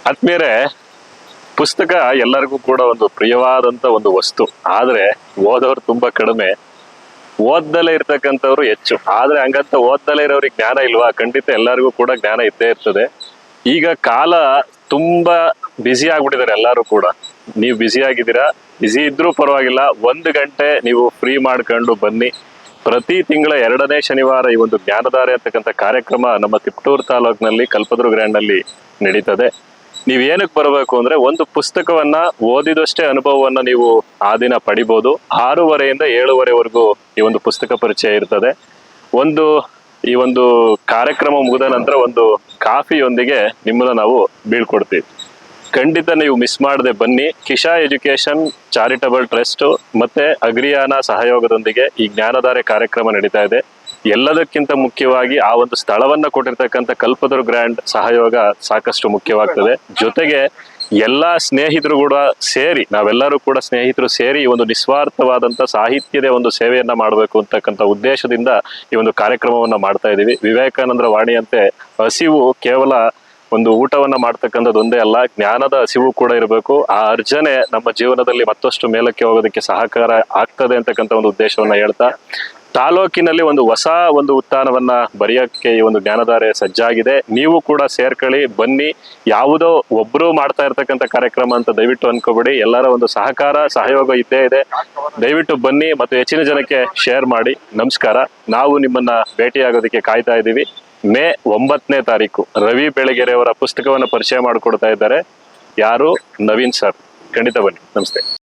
ಆದ್ಮೇಲೆ ಪುಸ್ತಕ ಎಲ್ಲರಿಗೂ ಕೂಡ ಒಂದು ಪ್ರಿಯವಾದಂತ ಒಂದು ವಸ್ತು. ಆದ್ರೆ ಓದೋರು ತುಂಬಾ ಕಡಿಮೆ, ಓದ್ದಲೇ ಇರ್ತಕ್ಕಂಥವ್ರು ಹೆಚ್ಚು. ಆದ್ರೆ ಹಂಗಂತ ಓದ್ದಲೇ ಇರೋರಿಗೆ ಜ್ಞಾನ ಇಲ್ವಾ? ಖಂಡಿತ ಎಲ್ಲರಿಗೂ ಕೂಡ ಜ್ಞಾನ ಇದ್ದೇ ಇರ್ತದೆ. ಈಗ ಕಾಲ ತುಂಬಾ ಬ್ಯುಸಿ ಆಗ್ಬಿಟ್ಟಿದ್ದಾರೆ ಎಲ್ಲರೂ ಕೂಡ. ನೀವು ಬ್ಯುಸಿ ಆಗಿದ್ದೀರಾ, ಬ್ಯುಸಿ ಇದ್ರೂ ಪರವಾಗಿಲ್ಲ, 1 ಗಂಟೆ ನೀವು ಫ್ರೀ ಮಾಡ್ಕೊಂಡು ಬನ್ನಿ. ಪ್ರತಿ ತಿಂಗಳ 2ನೇ ಶನಿವಾರ ಈ ಒಂದು ಜ್ಞಾನಧಾರೆ ಅಂತಕ್ಕಂಥ ಕಾರ್ಯಕ್ರಮ ನಮ್ಮ ತಿಪಟೂರು ತಾಲೂಕಿನಲ್ಲಿ ಕಲ್ಪತರು ಗ್ರ್ಯಾಂಡ್ ಅಲ್ಲಿ ನಡೀತದೆ. ನೀವ್ ಏನಕ್ಕೆ ಬರಬೇಕು ಅಂದ್ರೆ, ಒಂದು ಪುಸ್ತಕವನ್ನ ಓದಿದಷ್ಟೇ ಅನುಭವವನ್ನ ನೀವು ಆ ದಿನ ಪಡಿಬಹುದು. 6:30 7:30 ಈ ಒಂದು ಪುಸ್ತಕ ಪರಿಚಯ ಇರ್ತದೆ. ಈ ಒಂದು ಕಾರ್ಯಕ್ರಮ ಮುಗಿದ ನಂತರ ಒಂದು ಕಾಫಿಯೊಂದಿಗೆ ನಿಮ್ಮನ್ನ ನಾವು ಬೀಳ್ಕೊಡ್ತೀವಿ. ಖಂಡಿತ ನೀವು ಮಿಸ್ ಮಾಡದೆ ಬನ್ನಿ. ಕಿಶಾ ಎಜುಕೇಶನ್ ಚಾರಿಟಬಲ್ ಟ್ರಸ್ಟ್ ಮತ್ತೆ ಅಗ್ರಿಯಾನ ಸಹಯೋಗದೊಂದಿಗೆ ಈ ಜ್ಞಾನಧಾರೆ ಕಾರ್ಯಕ್ರಮ ನಡೀತಾ ಇದೆ. ಎಲ್ಲದಕ್ಕಿಂತ ಮುಖ್ಯವಾಗಿ ಆ ಒಂದು ಸ್ಥಳವನ್ನ ಕೊಟ್ಟಿರ್ತಕ್ಕಂಥ ಕಲ್ಪತರು ಗ್ರ್ಯಾಂಡ್ ಸಹಯೋಗ ಸಾಕಷ್ಟು ಮುಖ್ಯವಾಗ್ತದೆ. ಜೊತೆಗೆ ಎಲ್ಲಾ ಸ್ನೇಹಿತರು ಕೂಡ ಸೇರಿ, ನಾವೆಲ್ಲರೂ ಕೂಡ ಸ್ನೇಹಿತರು ಸೇರಿ ಈ ಒಂದು ನಿಸ್ವಾರ್ಥವಾದಂತ ಸಾಹಿತ್ಯದ ಒಂದು ಸೇವೆಯನ್ನ ಮಾಡಬೇಕು ಅಂತಕ್ಕಂಥ ಉದ್ದೇಶದಿಂದ ಈ ಒಂದು ಕಾರ್ಯಕ್ರಮವನ್ನ ಮಾಡ್ತಾ ಇದೀವಿ. ವಿವೇಕಾನಂದರ ವಾಣಿಯಂತೆ ಹಸಿವು ಕೇವಲ ಒಂದು ಊಟವನ್ನ ಮಾಡ್ತಕ್ಕಂಥದ್ದು ಒಂದೇ ಅಲ್ಲ, ಜ್ಞಾನದ ಹಸಿವು ಕೂಡ ಇರಬೇಕು. ಆ ಅರ್ಜನೆ ನಮ್ಮ ಜೀವನದಲ್ಲಿ ಮತ್ತಷ್ಟು ಮೇಲಕ್ಕೆ ಹೋಗೋದಕ್ಕೆ ಸಹಕಾರ ಆಗ್ತದೆ ಅಂತಕ್ಕಂಥ ಒಂದು ಉದ್ದೇಶವನ್ನ ಹೇಳ್ತಾ, ತಾಲೂಕಿನಲ್ಲಿ ಒಂದು ಹೊಸ ಒಂದು ಉತ್ಥಾನವನ್ನ ಬರೆಯಕ್ಕೆ ಈ ಒಂದು ಜ್ಞಾನಧಾರೆ ಸಜ್ಜಾಗಿದೆ. ನೀವು ಕೂಡ ಸೇರ್ಕೊಳ್ಳಿ, ಬನ್ನಿ. ಯಾವುದೋ ಒಬ್ರು ಮಾಡ್ತಾ ಇರ್ತಕ್ಕಂಥ ಕಾರ್ಯಕ್ರಮ ಅಂತ ದಯವಿಟ್ಟು ಅನ್ಕೋಬೇಡಿ. ಎಲ್ಲರ ಒಂದು ಸಹಕಾರ ಸಹಯೋಗ ಇದ್ದೇ ಇದೆ. ದಯವಿಟ್ಟು ಬನ್ನಿ ಮತ್ತು ಹೆಚ್ಚಿನ ಜನಕ್ಕೆ ಶೇರ್ ಮಾಡಿ. ನಮಸ್ಕಾರ. ನಾವು ನಿಮ್ಮನ್ನ ಭೇಟಿಯಾಗೋದಕ್ಕೆ ಕಾಯ್ತಾ ಇದ್ದೀವಿ. ಮೇ 9ನೇ ತಾರೀಕು ರವಿ ಬೆಳಗೆರೆ ಅವರ ಪುಸ್ತಕವನ್ನು ಪರಿಚಯ ಮಾಡಿಕೊಡ್ತಾ ಇದ್ದಾರೆ. ಯಾರು? ನವೀನ್ ಸರ್. ಖಂಡಿತ ಬನ್ನಿ. ನಮಸ್ತೆ.